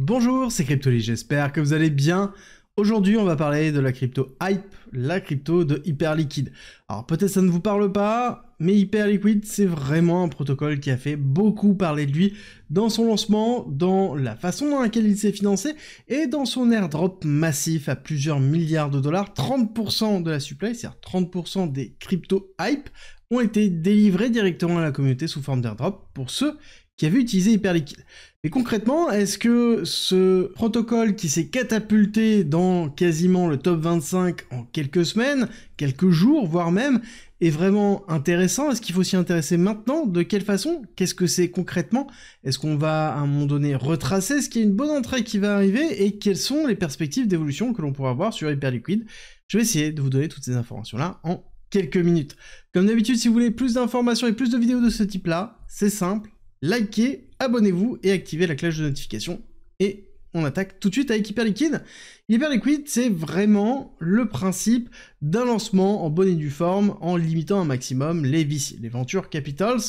Bonjour, c'est Cryptoly, j'espère que vous allez bien. Aujourd'hui, on va parler de la crypto Hype, la crypto de Hyperliquid. Alors peut-être ça ne vous parle pas, mais Hyperliquid, c'est vraiment un protocole qui a fait beaucoup parler de lui dans son lancement, dans la façon dans laquelle il s'est financé et dans son airdrop massif à plusieurs milliards de dollars. 30% de la supply, c'est-à-dire 30% des crypto Hype, ont été délivrés directement à la communauté sous forme d'airdrop pour ceux qui avaient utilisé Hyperliquid. Mais concrètement, est-ce que ce protocole qui s'est catapulté dans quasiment le top 25 en quelques semaines, quelques jours, voire même, est vraiment intéressant? Est-ce qu'il faut s'y intéresser maintenant? De quelle façon? Qu'est-ce que c'est concrètement? Est-ce qu'on va à un moment donné retracer? Est-ce qu'il y a une bonne entrée qui va arriver? Et quelles sont les perspectives d'évolution que l'on pourra avoir sur Hyperliquid? Je vais essayer de vous donner toutes ces informations-là en quelques minutes. Comme d'habitude, si vous voulez plus d'informations et plus de vidéos de ce type-là, c'est simple. Likez, abonnez-vous et activez la cloche de notification. Et on attaque tout de suite avec Hyperliquid. Hyperliquid, c'est vraiment le principe d'un lancement en bonne et due forme en limitant un maximum les VC, les Venture Capitals,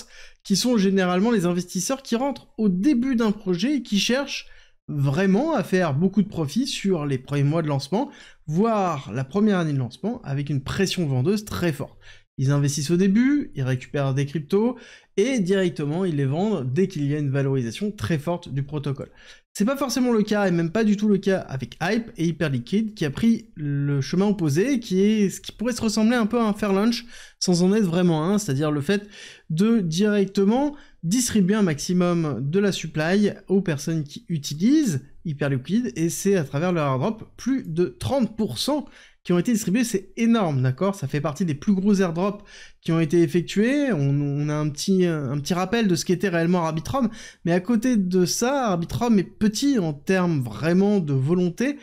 qui sont généralement les investisseurs qui rentrent au début d'un projet et qui cherchent vraiment à faire beaucoup de profit sur les premiers mois de lancement, voire la première année de lancement, avec une pression vendeuse très forte. Ils investissent au début, ils récupèrent des cryptos, et directement ils les vendent dès qu'il y a une valorisation très forte du protocole. C'est pas forcément le cas, et même pas du tout le cas avec Hype et Hyperliquid, qui a pris le chemin opposé, qui est ce qui pourrait se ressembler un peu à un fair lunch, sans en être vraiment un, c'est-à-dire le fait de directement distribuer un maximum de la supply aux personnes qui utilisent Hyperliquid, et c'est à travers leur airdrop, plus de 30% qui ont été distribués, c'est énorme, d'accord? Ça fait partie des plus gros airdrops qui ont été effectués. On a un petit rappel de ce qu'était réellement Arbitrum, mais à côté de ça, Arbitrum est petit en termes vraiment de volonté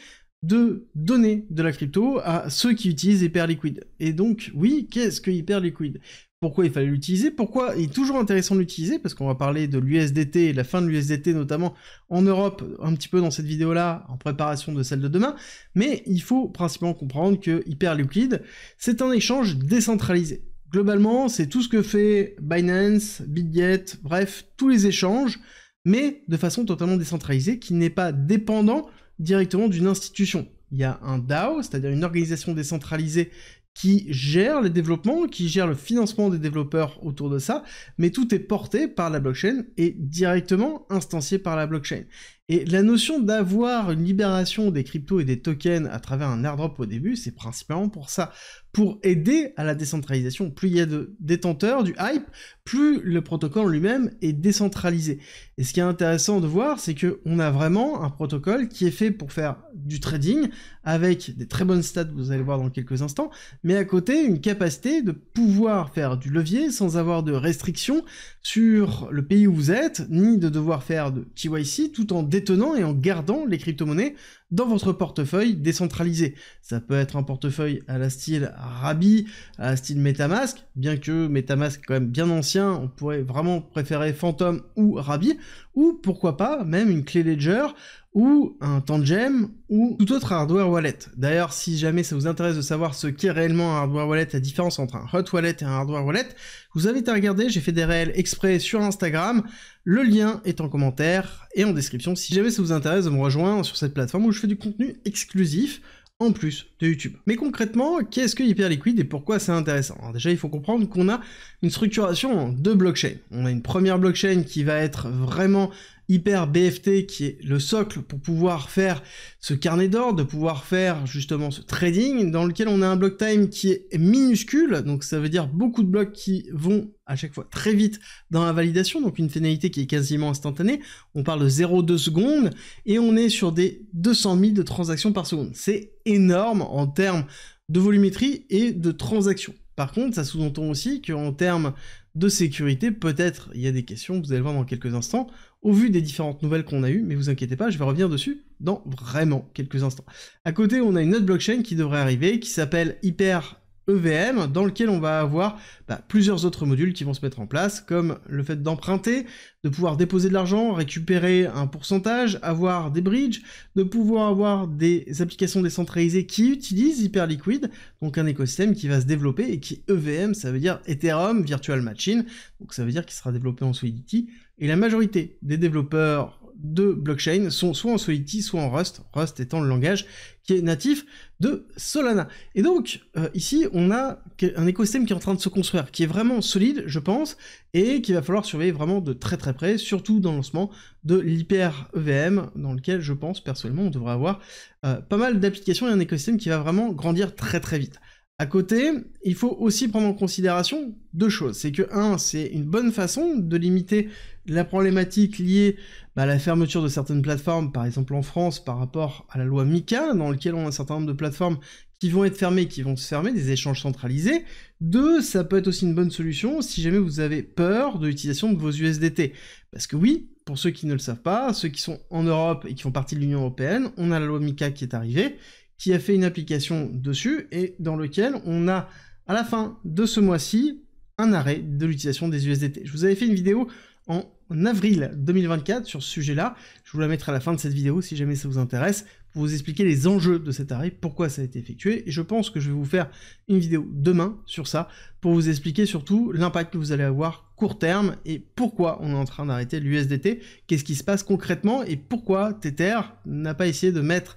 de donner de la crypto à ceux qui utilisent Hyperliquid. Et donc, oui, qu'est-ce que Hyperliquid? Pourquoi il fallait l'utiliser? Pourquoi il est toujours intéressant de l'utiliser? Parce qu'on va parler de l'USDT et de la fin de l'USDT, notamment en Europe, un petit peu dans cette vidéo-là, en préparation de celle de demain. Mais il faut principalement comprendre que Hyperliquid, c'est un échange décentralisé. Globalement, c'est tout ce que fait Binance, Bitget, bref, tous les échanges, mais de façon totalement décentralisée, qui n'est pas dépendant directement d'une institution. Il y a un DAO, c'est-à-dire une organisation décentralisée qui gère les développements, qui gère le financement des développeurs autour de ça, mais tout est porté par la blockchain et directement instancié par la blockchain. Et la notion d'avoir une libération des cryptos et des tokens à travers un airdrop au début, c'est principalement pour ça, pour aider à la décentralisation. Plus il y a de détenteurs du hype, plus le protocole lui-même est décentralisé. Et ce qui est intéressant de voir, c'est qu'on a vraiment un protocole qui est fait pour faire du trading, avec des très bonnes stats, vous allez voir dans quelques instants, mais à côté, une capacité de pouvoir faire du levier sans avoir de restrictions sur le pays où vous êtes, ni de devoir faire de KYC, tout en détenant et en gardant les crypto-monnaies dans votre portefeuille décentralisé. Ça peut être un portefeuille à la style Rabi, à la style Metamask, bien que Metamask est quand même bien ancien, on pourrait vraiment préférer Phantom ou Rabi, ou pourquoi pas même une clé Ledger, ou un Tangem, ou tout autre hardware wallet. D'ailleurs, si jamais ça vous intéresse de savoir ce qu'est réellement un hardware wallet, la différence entre un hot wallet et un hardware wallet, je vous invite à regarder, j'ai fait des réels exprès sur Instagram, le lien est en commentaire et en description si jamais ça vous intéresse de me rejoindre sur cette plateforme où je fais du contenu exclusif, en plus de YouTube. Mais concrètement, qu'est-ce que Hyperliquid et pourquoi c'est intéressant? Alors déjà, il faut comprendre qu'on a une structuration en deux blockchains. On a une première blockchain qui va être vraiment Hyper BFT, qui est le socle pour pouvoir faire ce carnet d'ordre, de pouvoir faire justement ce trading, dans lequel on a un block time qui est minuscule, donc ça veut dire beaucoup de blocs qui vont à chaque fois très vite dans la validation, donc une finalité qui est quasiment instantanée. On parle de 0,2 secondes, et on est sur des 200 000 de transactions par seconde. C'est énorme en termes de volumétrie et de transactions. Par contre, ça sous-entend aussi qu'en termes de sécurité, peut-être il y a des questions, vous allez voir dans quelques instants, au vu des différentes nouvelles qu'on a eues, mais vous inquiétez pas, je vais revenir dessus dans vraiment quelques instants. À côté, on a une autre blockchain qui devrait arriver, qui s'appelle Hyper EVM, dans lequel on va avoir plusieurs autres modules qui vont se mettre en place, comme le fait d'emprunter, de pouvoir déposer de l'argent, récupérer un pourcentage, avoir des bridges, de pouvoir avoir des applications décentralisées qui utilisent Hyperliquid, donc un écosystème qui va se développer, et qui EVM, ça veut dire Ethereum Virtual Machine, donc ça veut dire qu'il sera développé en Solidity, et la majorité des développeurs de blockchain sont soit en Solidity, soit en Rust, Rust étant le langage qui est natif de Solana. Et donc, ici, on a un écosystème qui est en train de se construire, qui est vraiment solide, je pense, et qu'il va falloir surveiller vraiment de très très près, surtout dans le lancement de l'Hyper EVM, dans lequel je pense, personnellement, on devrait avoir pas mal d'applications et un écosystème qui va vraiment grandir très très vite. À côté, il faut aussi prendre en considération deux choses. C'est que, c'est une bonne façon de limiter la problématique liée à la fermeture de certaines plateformes, par exemple en France, par rapport à la loi MiCA, dans laquelle on a un certain nombre de plateformes qui vont être fermées, qui vont se fermer, des échanges centralisés. Deux, ça peut être aussi une bonne solution si jamais vous avez peur de l'utilisation de vos USDT. Parce que oui, pour ceux qui ne le savent pas, ceux qui sont en Europe et qui font partie de l'Union Européenne, on a la loi MiCA qui est arrivée, qui a fait une application dessus, et dans lequel on a, à la fin de ce mois-ci, un arrêt de l'utilisation des USDT. Je vous avais fait une vidéo en avril 2024 sur ce sujet-là, je vous la mettrai à la fin de cette vidéo si jamais ça vous intéresse, pour vous expliquer les enjeux de cet arrêt, pourquoi ça a été effectué, et je pense que je vais vous faire une vidéo demain sur ça, pour vous expliquer surtout l'impact que vous allez avoir court terme, et pourquoi on est en train d'arrêter l'USDT, qu'est-ce qui se passe concrètement, et pourquoi Tether n'a pas essayé de mettre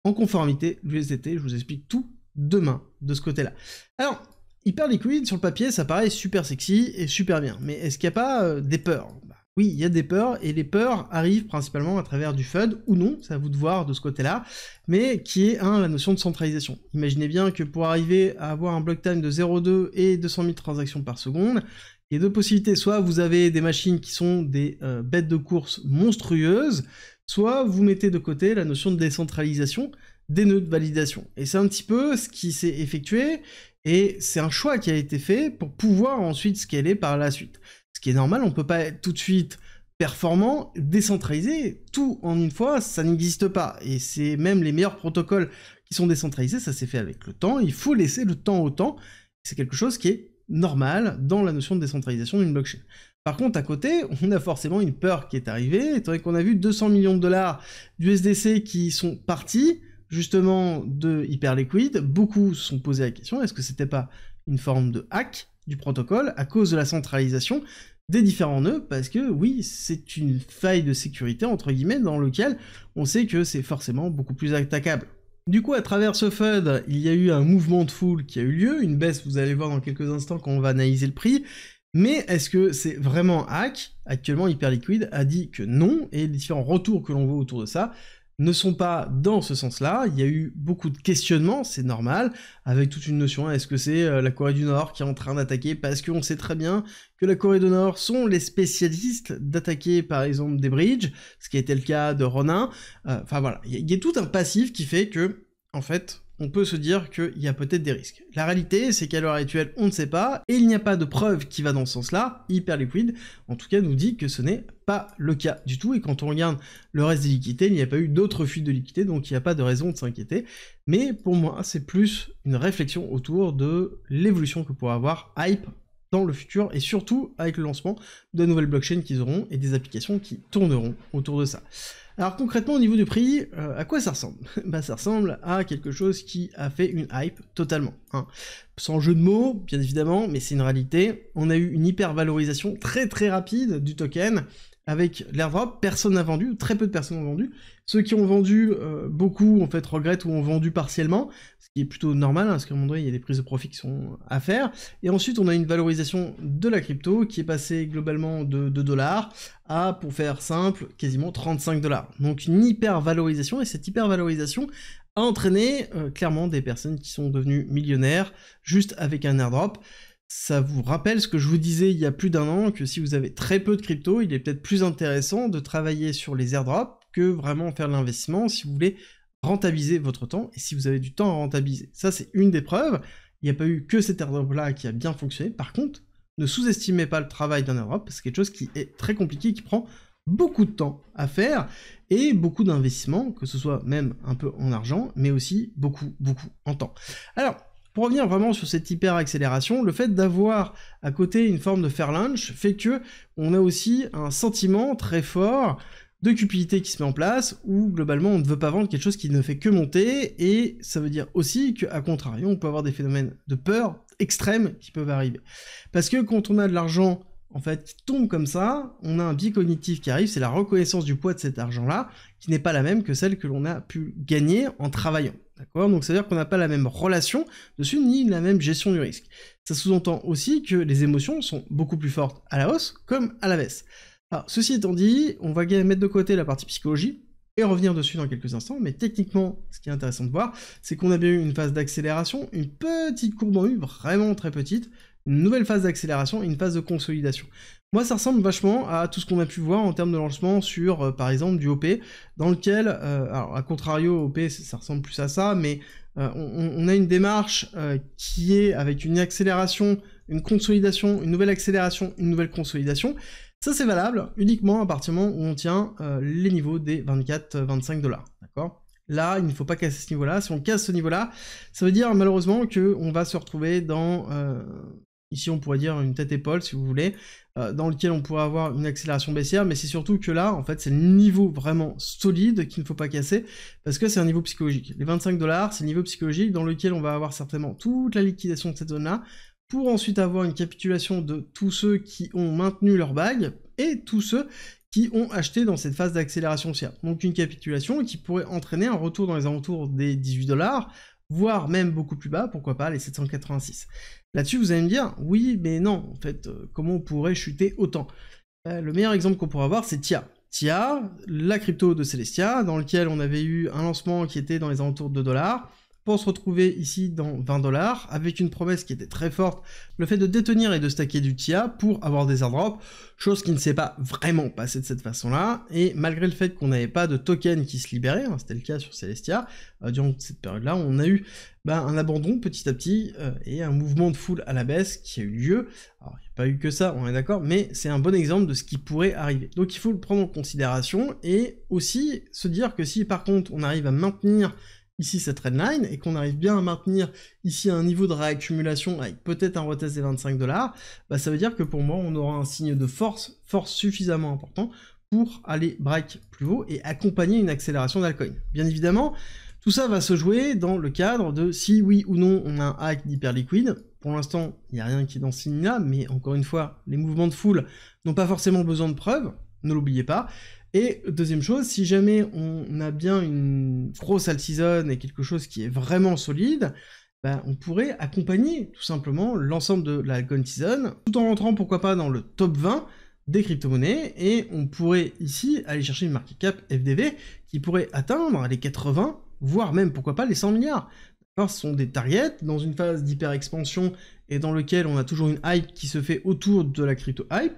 en conformité l'USDT, je vous explique tout demain de ce côté-là. Alors, Hyperliquid, sur le papier, ça paraît super sexy et super bien, mais est-ce qu'il n'y a pas des peurs? Oui, il y a des peurs, et les peurs arrivent principalement à travers du FUD, ou non, c'est à vous de voir de ce côté-là, mais qui est, la notion de centralisation. Imaginez bien que pour arriver à avoir un block time de 0,2 et 200 000 transactions par seconde, il y a deux possibilités, soit vous avez des machines qui sont des bêtes de course monstrueuses, soit vous mettez de côté la notion de décentralisation des nœuds de validation. Et c'est un petit peu ce qui s'est effectué, et c'est un choix qui a été fait pour pouvoir ensuite scaler par la suite. Ce qui est normal, on ne peut pas être tout de suite performant, décentralisé, tout en une fois, ça n'existe pas. Et c'est même les meilleurs protocoles qui sont décentralisés, ça s'est fait avec le temps, il faut laisser le temps au temps, c'est quelque chose qui est normal dans la notion de décentralisation d'une blockchain. Par contre, à côté, on a forcément une peur qui est arrivée, étant donné qu'on a vu 200 millions de dollars d'USDC qui sont partis, justement, de Hyperliquid. Beaucoup se sont posé la question, est-ce que c'était pas une forme de hack du protocole à cause de la centralisation des différents nœuds? Parce que oui, c'est une faille de sécurité, entre guillemets, dans lequel on sait que c'est forcément beaucoup plus attaquable. Du coup, à travers ce FUD, il y a eu un mouvement de foule qui a eu lieu, une baisse, vous allez voir dans quelques instants quand on va analyser le prix, mais est-ce que c'est vraiment hack? Actuellement, Hyperliquid a dit que non, et les différents retours que l'on voit autour de ça ne sont pas dans ce sens-là. Il y a eu beaucoup de questionnements, c'est normal, avec toute une notion, est-ce que c'est la Corée du Nord qui est en train d'attaquer, parce qu'on sait très bien que la Corée du Nord sont les spécialistes d'attaquer par exemple des bridges, ce qui a été le cas de Ronin, enfin voilà, il y a tout un passif qui fait que, en fait, on peut se dire qu'il y a peut-être des risques. La réalité, c'est qu'à l'heure actuelle, on ne sait pas, et il n'y a pas de preuve qui va dans ce sens-là. Hyperliquid, en tout cas, nous dit que ce n'est pas le cas du tout, et quand on regarde le reste des liquidités, il n'y a pas eu d'autres fuites de liquidités, donc il n'y a pas de raison de s'inquiéter. Mais pour moi, c'est plus une réflexion autour de l'évolution que pourra avoir Hype dans le futur, et surtout avec le lancement de nouvelles blockchains qu'ils auront, et des applications qui tourneront autour de ça. Alors concrètement au niveau du prix, à quoi ça ressemble? Bah ça ressemble à quelque chose qui a fait une hype totalement, hein. Sans jeu de mots, bien évidemment, mais c'est une réalité. On a eu une hyper valorisation très très rapide du token, avec l'airdrop, personne n'a vendu, très peu de personnes ont vendu. Ceux qui ont vendu, beaucoup en fait regrettent ou ont vendu partiellement, ce qui est plutôt normal, hein, parce qu'à un moment donné il y a des prises de profit qui sont à faire. Et ensuite on a une valorisation de la crypto qui est passée globalement de 2 $ à, pour faire simple, quasiment 35 $. Donc une hyper valorisation, et cette hyper valorisation a entraîné clairement des personnes qui sont devenues millionnaires juste avec un airdrop. Ça vous rappelle ce que je vous disais il y a plus d'un an, que si vous avez très peu de crypto, il est peut-être plus intéressant de travailler sur les airdrops que vraiment faire de l'investissement si vous voulez rentabiliser votre temps, et si vous avez du temps à rentabiliser. Ça, c'est une des preuves. Il n'y a pas eu que cet airdrop-là qui a bien fonctionné. Par contre, ne sous-estimez pas le travail d'un airdrop, c'est quelque chose qui est très compliqué, qui prend beaucoup de temps à faire, et beaucoup d'investissement, que ce soit même un peu en argent, mais aussi beaucoup en temps. Alors, pour revenir vraiment sur cette hyper accélération, le fait d'avoir à côté une forme de fair lunch fait que on a aussi un sentiment très fort de cupidité qui se met en place, où globalement on ne veut pas vendre quelque chose qui ne fait que monter, et ça veut dire aussi qu'à contrario, on peut avoir des phénomènes de peur extrêmes qui peuvent arriver. Parce que quand on a de l'argent en fait, qui tombe comme ça, on a un biais cognitif qui arrive, c'est la reconnaissance du poids de cet argent-là, qui n'est pas la même que celle que l'on a pu gagner en travaillant. D'accord? Donc ça veut dire qu'on n'a pas la même relation dessus, ni la même gestion du risque. Ça sous-entend aussi que les émotions sont beaucoup plus fortes à la hausse comme à la baisse. Alors, ceci étant dit, on va mettre de côté la partie psychologie, et revenir dessus dans quelques instants, mais techniquement, ce qui est intéressant de voir, c'est qu'on a bien eu une phase d'accélération, une petite courbe en U, vraiment très petite, une nouvelle phase d'accélération et une phase de consolidation. Moi, ça ressemble vachement à tout ce qu'on a pu voir en termes de lancement sur, par exemple, du OP, dans lequel, alors, à contrario, OP, ça ressemble plus à ça, mais on a une démarche qui est avec une accélération, une consolidation, une nouvelle accélération, une nouvelle consolidation. Ça, c'est valable uniquement à partir du moment où on tient les niveaux des 24-25 $, d'accord? Là, il ne faut pas casser ce niveau-là. Si on casse ce niveau-là, ça veut dire malheureusement qu'on va se retrouver dans, ici on pourrait dire une tête-épaule si vous voulez, dans lequel on pourrait avoir une accélération baissière, mais c'est surtout que là, en fait, c'est le niveau vraiment solide qu'il ne faut pas casser, parce que c'est un niveau psychologique. Les 25 $, c'est le niveau psychologique dans lequel on va avoir certainement toute la liquidation de cette zone-là, pour ensuite avoir une capitulation de tous ceux qui ont maintenu leur bague, et tous ceux qui ont acheté dans cette phase d'accélération haussière. Donc une capitulation qui pourrait entraîner un retour dans les alentours des 18 $, voire même beaucoup plus bas, pourquoi pas les 786. Là-dessus, vous allez me dire, oui, mais non, en fait, comment on pourrait chuter autant? Le meilleur exemple qu'on pourrait avoir, c'est TIA. TIA, la crypto de Celestia, dans lequel on avait eu un lancement qui était dans les alentours de $, pour se retrouver ici dans 20 $, avec une promesse qui était très forte, le fait de détenir et de stacker du TIA pour avoir des airdrops, chose qui ne s'est pas vraiment passée de cette façon-là, et malgré le fait qu'on n'avait pas de token qui se libérait, hein, c'était le cas sur Celestia, durant cette période-là, on a eu un abandon petit à petit, et un mouvement de foule à la baisse qui a eu lieu. Alors, il n'y a pas eu que ça, on est d'accord, mais c'est un bon exemple de ce qui pourrait arriver. Donc il faut le prendre en considération, et aussi se dire que si par contre on arrive à maintenir ici cette trendline, et qu'on arrive bien à maintenir ici un niveau de réaccumulation avec peut-être un retest des 25 $, ça veut dire que pour moi on aura un signe de force suffisamment important pour aller break plus haut et accompagner une accélération d'altcoin. Bien évidemment, tout ça va se jouer dans le cadre de si oui ou non on a un hack d'hyper liquide. Pour l'instant, il n'y a rien qui est dans ce signe-là, mais encore une fois, les mouvements de foule n'ont pas forcément besoin de preuves, ne l'oubliez pas. Et deuxième chose, si jamais on a bien une grosse alt season et quelque chose qui est vraiment solide, on pourrait accompagner tout simplement l'ensemble de la altcoin season, tout en rentrant pourquoi pas dans le top 20 des crypto-monnaies, et on pourrait ici aller chercher une market cap FDV qui pourrait atteindre les 80, voire même pourquoi pas les 100 milliards. Ce sont des targets dans une phase d'hyper-expansion et dans lequel on a toujours une hype qui se fait autour de la crypto-hype,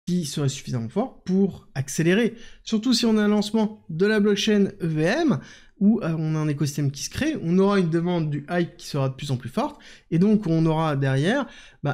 qui serait suffisamment fort pour accélérer. Surtout si on a un lancement de la blockchain EVM, où on a un écosystème qui se crée, on aura une demande du hype qui sera de plus en plus forte, et donc on aura derrière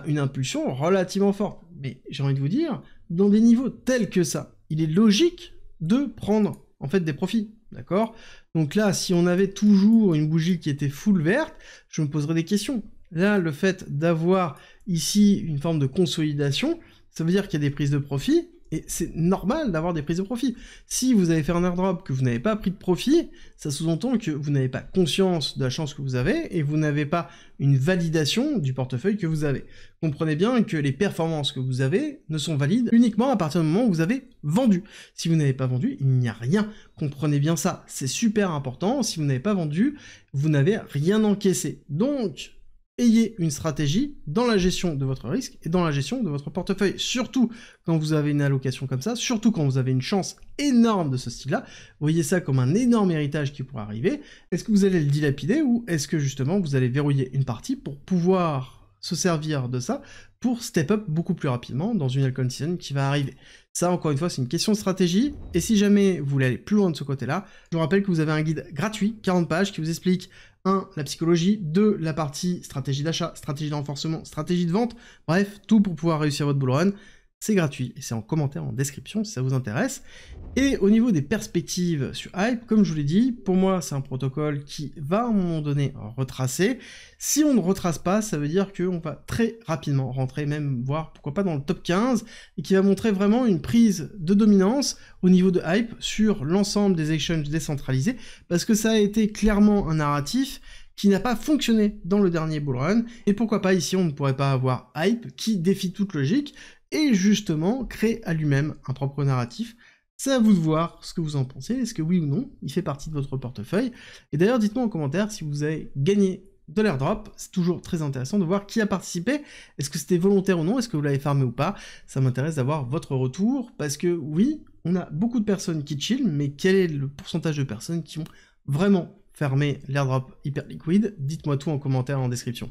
une impulsion relativement forte. Mais j'ai envie de vous dire, dans des niveaux tels que ça, il est logique de prendre en fait des profits, d'accord? Donc là, si on avait toujours une bougie qui était full verte, je me poserais des questions. Là, le fait d'avoir ici une forme de consolidation, ça veut dire qu'il y a des prises de profit, et c'est normal d'avoir des prises de profit. Si vous avez fait un airdrop que vous n'avez pas pris de profit, ça sous-entend que vous n'avez pas conscience de la chance que vous avez, et vous n'avez pas une validation du portefeuille que vous avez. Comprenez bien que les performances que vous avez ne sont valides uniquement à partir du moment où vous avez vendu. Si vous n'avez pas vendu, il n'y a rien. Comprenez bien ça, c'est super important. Si vous n'avez pas vendu, vous n'avez rien encaissé. Donc, ayez une stratégie dans la gestion de votre risque et dans la gestion de votre portefeuille, surtout quand vous avez une allocation comme ça, surtout quand vous avez une chance énorme de ce style-là. Voyez ça comme un énorme héritage qui pourrait arriver. Est-ce que vous allez le dilapider ou est-ce que justement vous allez verrouiller une partie pour pouvoir se servir de ça pour step up beaucoup plus rapidement dans une altcoin season qui va arriver? Ça, encore une fois, c'est une question de stratégie, et si jamais vous voulez aller plus loin de ce côté-là, je vous rappelle que vous avez un guide gratuit, 40 pages, qui vous explique 1. La psychologie, 2. La partie stratégie d'achat, stratégie de renforcement, stratégie de vente, bref, tout pour pouvoir réussir votre bull run. C'est gratuit, et c'est en commentaire en description si ça vous intéresse. Et au niveau des perspectives sur Hype, comme je vous l'ai dit, pour moi c'est un protocole qui va à un moment donné retracer. Si on ne retrace pas, ça veut dire qu'on va très rapidement rentrer, même voire pourquoi pas dans le top 15, et qui va montrer vraiment une prise de dominance au niveau de Hype sur l'ensemble des exchanges décentralisés, parce que ça a été clairement un narratif qui n'a pas fonctionné dans le dernier bull run, et pourquoi pas ici on ne pourrait pas avoir Hype qui défie toute logique, et justement créer à lui-même un propre narratif. C'est à vous de voir ce que vous en pensez, est-ce que oui ou non, il fait partie de votre portefeuille. Et d'ailleurs, dites-moi en commentaire si vous avez gagné de l'airdrop, c'est toujours très intéressant de voir qui a participé, est-ce que c'était volontaire ou non, est-ce que vous l'avez farmé ou pas, ça m'intéresse d'avoir votre retour, parce que oui, on a beaucoup de personnes qui chill, mais quel est le pourcentage de personnes qui ont vraiment fermé l'airdrop Hyperliquid? Dites-moi tout en commentaire en description.